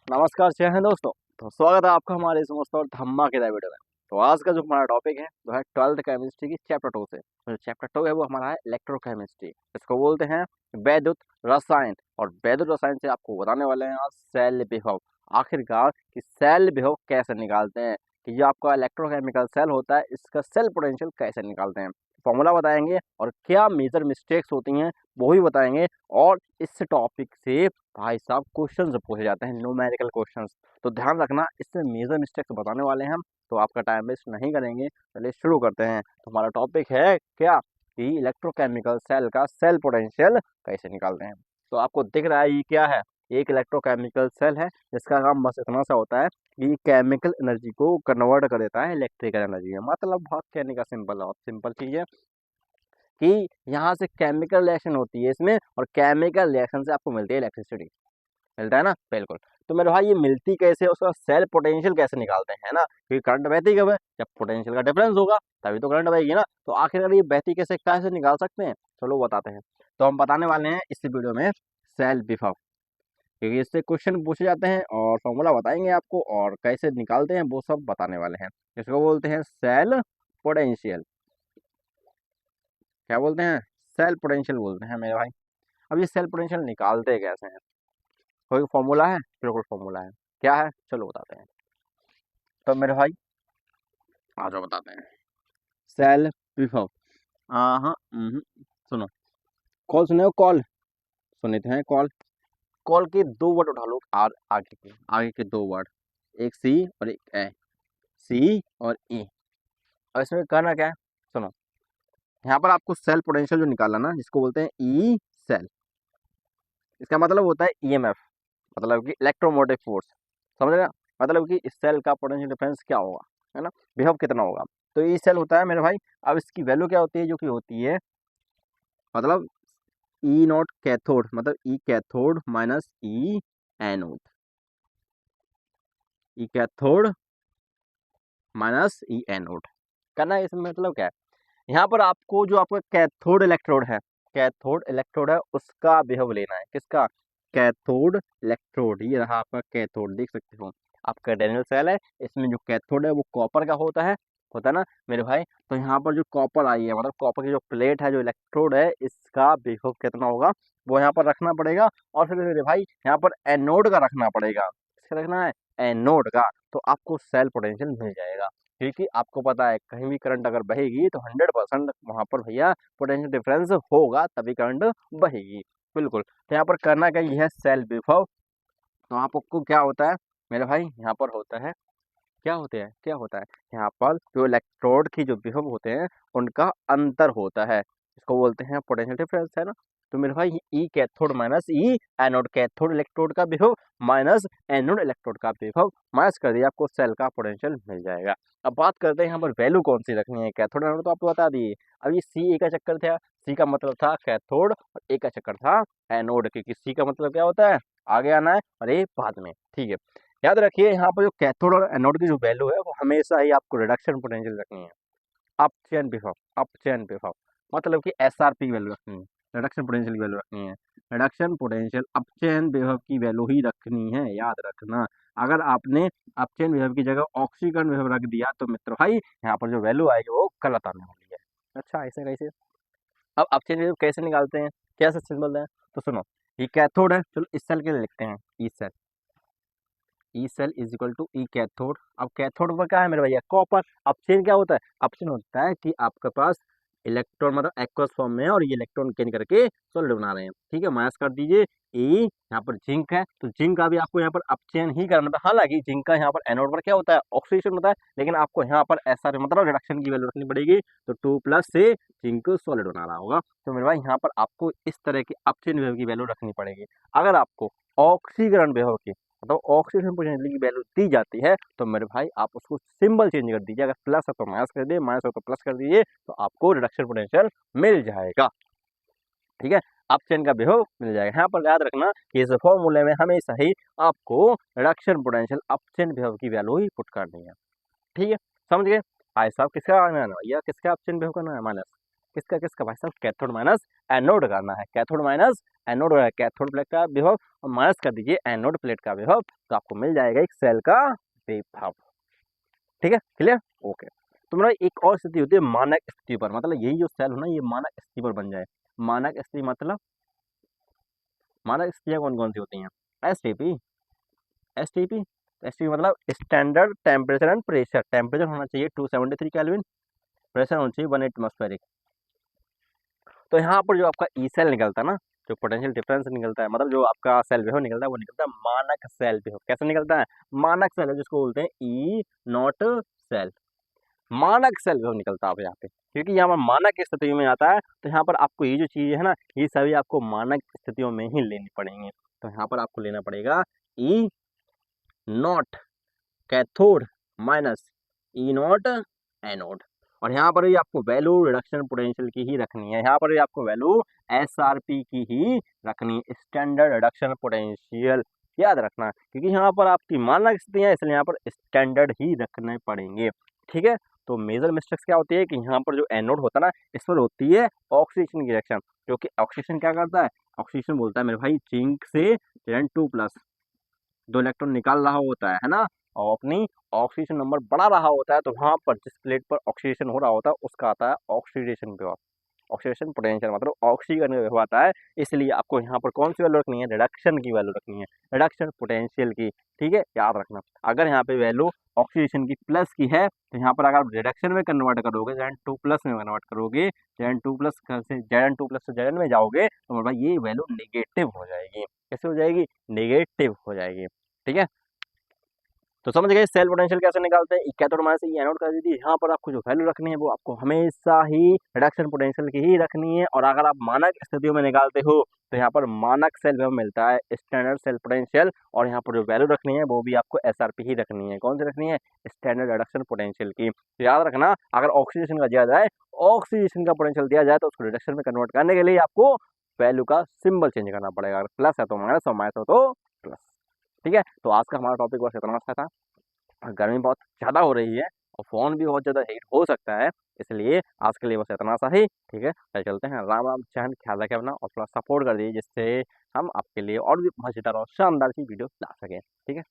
नमस्कार जय हिंद दोस्तों। तो स्वागत है आपका हमारे इस मस्त और धमाकेदार वीडियो में। तो आज का जो हमारा टॉपिक है वो है 12th केमिस्ट्री की चैप्टर 2 से। तो चैप्टर 2 है वो हमारा है इलेक्ट्रोकेमिस्ट्री। इसको बोलते हैं वैद्युत रसायन। और वैद्युत रसायन से आपको बताने वाले हैं आज सेल विभव। आखिरकार कि सेल विभव कैसे निकालते हैं, कि जो आपका इलेक्ट्रोकेमिकल सेल होता है इसका सेल पोटेंशियल कैसे निकालते हैं, फॉर्मूला बताएंगे और क्या मेजर मिस्टेक्स होती हैं वो भी बताएंगे। और इस टॉपिक से भाई साहब क्वेश्चंस पूछे जाते हैं, न्यूमेरिकल क्वेश्चंस। तो ध्यान रखना, इससे मेजर मिस्टेक्स बताने वाले हैं हम, तो आपका टाइम वेस्ट नहीं करेंगे। चलिए शुरू करते हैं। तो हमारा टॉपिक है क्या, कि इलेक्ट्रोकेमिकल सेल का सेल पोटेंशियल कैसे निकालते हैं। तो आपको दिख रहा है ये क्या है, एक इलेक्ट्रोकेमिकल सेल है जिसका काम बस इतना सा होता है कि केमिकल एनर्जी को कन्वर्ट कर देता है इलेक्ट्रिकल एनर्जी में। मतलब बहुत कहने का सिंपल है, सिंपल चीज है कि यहाँ से केमिकल रिएक्शन होती है इसमें, और केमिकल रिएक्शन से आपको मिलती है इलेक्ट्रिसिटी। मिलता है ना, बिल्कुल। तो मेरे भाई ये मिलती कैसे है, उसका सेल पोटेंशियल कैसे निकालते हैं ना, क्योंकि करंट बहती कब है, जब पोटेंशियल का डिफरेंस होगा तभी तो करंट बहेगी ना। तो आखिरकार ये बहती कैसे निकाल सकते हैं, चलो बताते हैं। तो हम बताने वाले हैं इस वीडियो में सेल विभव, क्योंकि इससे क्वेश्चन पूछे जाते हैं और फॉर्मूला बताएंगे आपको और कैसे निकालते हैं वो सब बताने वाले हैं। इसको बोलते हैं सेल पोटेंशियल। क्या बोलते हैं, सेल पोटेंशियल बोलते हैं मेरे भाई। अब ये सेल पोटेंशियल निकालते कैसे हैं, कोई फॉर्मूला है, बिल्कुल फॉर्मूला है। क्या है, चलो बताते हैं। तो मेरे भाई आ जाओ बताते हैं। सेल विभव, हाँ, सुनो, कॉल सुने हो, कॉल सुनते हैं, कॉल। कॉल के दो वर्ड उठा लो, आगे के दो वर्ड, एक सी और एक ए, सी और ई। और इसमें करना क्या है, सुनो। यहाँ पर आपको सेल पोटेंशियल जो निकालना ना, जिसको बोलते हैं ई सेल, इसका मतलब होता है ईएमएफ, मतलब कि इलेक्ट्रोमोटिव फोर्स। समझ रहे ना, मतलब कि इस सेल का पोटेंशियल डिफरेंस क्या होगा, है ना, विभव कितना होगा। तो ई सेल होता है मेरे भाई। अब इसकी वैल्यू क्या होती है, जो कि होती है मतलब ई नॉट कैथोड, मतलब ई कैथोड माइनस ई एनोड, ई कैथोड माइनस ई एनोड करना है। इसमें मतलब क्या है, यहाँ पर आपको जो आपका कैथोड इलेक्ट्रोड है उसका विभव लेना है। किसका, कैथोड इलेक्ट्रोड। ये रहा आपका कैथोड, देख सकते हो आपका डेनियल सेल है, इसमें जो कैथोड है वो कॉपर का होता है ना मेरे भाई। तो यहाँ पर जो कॉपर आई है, मतलब कॉपर की जो प्लेट है, जो इलेक्ट्रोड है, इसका विभव कितना होगा वो यहाँ पर रखना पड़ेगा। और फिर मेरे भाई यहाँ पर एनोड का रखना पड़ेगा। किसका रखना है, एनोड का। तो आपको सेल पोटेंशियल मिल जाएगा, क्योंकि आपको पता है कहीं भी करंट अगर बहेगी तो 100% वहां पर भैया पोटेंशियल डिफरेंस होगा, तभी करंट बहेगी। बिल्कुल। तो यहाँ पर करना क्या, यह है सेल विभव। तो आपको क्या होता है मेरे भाई, यहाँ पर होता है, क्या होता है यहाँ पर जो इलेक्ट्रोड की जो विभव होते हैं उनका अंतर होता है, इसको बोलते हैं पोटेंशियल डिफरेंस, है ना। तो मेरे भाई ई कैथोड माइनस ई एनोड, कैथोड इलेक्ट्रोड का विभव माइनस एनोड इलेक्ट्रोड का विभव, माइनस कर दिया, आपको सेल का पोटेंशियल मिल जाएगा। अब बात करते हैं यहाँ पर वैल्यू कौन सी रखनी है, कैथोड एनोड तो आपको बता दिए। अब ये सी ए का चक्कर था, सी का मतलब था कैथोड और ए का चक्कर था एनोड, क्योंकि सी का मतलब क्या होता है, आगे आना है और ए बाद में, ठीक है। याद रखिए यहाँ पर जो कैथोड और एनोड की जो वैल्यू है वो हमेशा ही आपको रिडक्शन पोटेंशियल रखनी है। अपचयन विभव मतलब कि एसआरपी की वैल्यू रखनी है, रिडक्शन पोटेंशियल की वैल्यू रखनी है। रिडक्शन पोटेंशियल अपचयन विभव की वैल्यू ही रखनी है, याद रखना। अगर आपने अपचयन विभव की जगह ऑक्सीकरण विभव रख दिया तो मित्र भाई यहाँ पर जो वैल्यू आएगी वो गलत आने वाली है। अच्छा, ऐसे कैसे। अब अपचयन विभव कैसे निकालते हैं, कैसे सिंबल है, तो सुनो। ये कैथोड है, चलो इस सेल के लिए लिखते हैं E cell. E cell is equal to E cathode. अब कैथोड पर क्या है मेरे भैया, कॉपर। अपचयन क्या होता है, अपचयन होता है कि आपके पास इलेक्ट्रॉन मतलब एक्वस फॉर्म में है और ये इलेक्ट्रॉन गेन करके सॉलिड बना रहे हैं, ठीक है। माइनस कर दीजिए ई, यहाँ पर जिंक है तो जिंक का भी आपको यहाँ पर अपचयन ही करना है। हालांकि जिंक का यहाँ पर एनोड पर क्या होता है, ऑक्सीडेशन होता है, लेकिन आपको यहाँ पर ऐसा मतलब रिडक्शन की वैल्यू रखनी पड़ेगी। तो 2+ से जिंक सॉलिड बना रहा होगा। तो मेरे भाई यहाँ पर आपको इस तरह की अपचयन विभव की वैल्यू रखनी पड़ेगी। अगर आपको ऑक्सीकरण विभव की मतलब ऑक्सीजन पोटेंशियल की वैल्यू दी जाती है तो मेरे भाई आप उसको सिंबल चेंज कर दीजिए। अगर प्लस है तो माइनस कर दीजिए, माइनस है तो प्लस कर दीजिए, तो आपको रिडक्शन पोटेंशियल मिल जाएगा, ठीक है। अपचयन का विभव मिल जाएगा। यहाँ पर याद रखना कि इस फॉर्मूले में हमेशा ही आपको रिडक्शन पोटेंशियल अपचयन विभव की वैल्यू ही पुट करनी है, ठीक है। समझ गए भाई साहब, किसका आना है भैया, किसका अपचयन विभव करना है, माइनस किसका किसका भाई साहब, कैथोड माइनस एनोड करना है, cathode minus anode, cathode plate का विभव और माइनस कर दीजिए एनोड प्लेट का विभव, तो आपको मिल जाएगा एक सेल का विभव। ठीक है, क्लियर, ओके। तो मेरा एक और स्थिति होती है मानक स्थिति पर, मतलब यही जो सेल है ना ये मानक स्थिति पर बन जाए। मानक स्थिति मतलब मानक स्थितियां कौन कौन सी होती हैं, एसटीपी, एसटीपी, एसटीपी मतलब standard temperature and pressure, temperature होना चाहिए 273 केल्विन, प्रेशर होना चाहिए 1 एटमॉस्फेरिक। तो यहाँ पर जो आपका ई सेल निकलता है ना, जो पोटेंशियल डिफरेंस निकलता है, मतलब जो आपका सेल विभव निकलता है वो निकलता है मानक सेल विभव। कैसे निकलता है, मानक सेल है जिसको बोलते हैं ई नॉट सेल, मानक सेल विभव निकलता है यहाँ पे, क्योंकि यहाँ पर मानक स्थिति में आता है। तो यहाँ पर आपको ये जो चीज़ है ना ये सभी आपको मानक स्थितियों में ही लेनी पड़ेंगी। तो यहाँ पर आपको लेना पड़ेगा E naught cathode minus E naught anode, और यहाँ पर भी आपको वैल्यू रिडक्शन पोटेंशियल की ही रखनी है, यहाँ पर भी आपको वैल्यू एसआरपी की ही रखनी है, स्टैंडर्ड रिडक्शन पोटेंशियल याद रखना, क्योंकि यहाँ पर आपकी मानक स्थिति है इसलिए यहाँ पर स्टैंडर्ड ही रखने पड़ेंगे। ठीक है, तो मेजर मिस्टेक्स क्या होती है कि यहाँ पर जो एनोड होता है ना इस पर होती है ऑक्सीजन की रिएक्शन, क्योंकि ऑक्सीजन क्या करता है, ऑक्सीजन बोलता है मेरे भाई जिंक से Zn2+ 2 इलेक्ट्रॉन निकाल रहा होता है ना, और अपनी ऑक्सीजन नंबर बढ़ा रहा होता है, तो वहां पर जिस प्लेट पर ऑक्सीडेशन हो रहा होता है उसका आता है ऑक्सीडेशन विभव, ऑक्सीडेशन पोटेंशियल मतलब ऑक्सीकरण का विभव आता है। इसलिए आपको यहाँ पर कौन सी वैल्यू रखनी है, रिडक्शन की वैल्यू रखनी है, रिडक्शन पोटेंशियल की। ठीक है, याद रखना, अगर यहाँ पे वैल्यू ऑक्सीडेशन की प्लस की है तो यहाँ पर अगर आप रिडक्शन में कन्वर्ट करोगे, Zn2+ में कन्वर्ट करोगे, Zn2+ से Zn में जाओगे तो मतलब ये वैल्यू नेगेटिव हो जाएगी। कैसे हो जाएगी, नेगेटिव हो जाएगी। ठीक है, तो समझ गए सेल पोटेंशियल कैसे निकालते हैं, कैथोड माइनस ई एनोड कर दीजिए। यहाँ पर आपको जो वैल्यू रखनी है वो आपको हमेशा ही रिडक्शन पोटेंशियल की ही रखनी है, और अगर आप मानक स्थितियों में निकालते हो तो यहाँ पर मानक सेल में मिलता है स्टैंडर्ड सेल पोटेंशियल, और यहाँ पर जो वैल्यू रखनी है वो भी आपको एसआरपी ही रखनी है। कौन सी रखनी है, स्टैंडर्ड रिडक्शन पोटेंशियल की। तो याद रखना अगर ऑक्सीडेशन का दिया जाए, ऑक्सीडेशन का पोटेंशियल दिया जाए तो उसको रिडक्शन में कन्वर्ट करने के लिए आपको वैल्यू का सिंबल चेंज करना पड़ेगा, अगर प्लस है तो माइनस और माइनस हो तो प्लस। ठीक है, तो आज का हमारा टॉपिक बस इतना सा था। गर्मी बहुत ज़्यादा हो रही है और फ़ोन भी बहुत ज़्यादा हीट हो सकता है, इसलिए आज के लिए बस इतना सा ही। ठीक है, चलते हैं। राम राम, जय, ख्याल रखें अपना और थोड़ा सपोर्ट कर दीजिए जिससे हम आपके लिए और भी मज़ेदार और शानदार सी वीडियो ला सकें। ठीक है,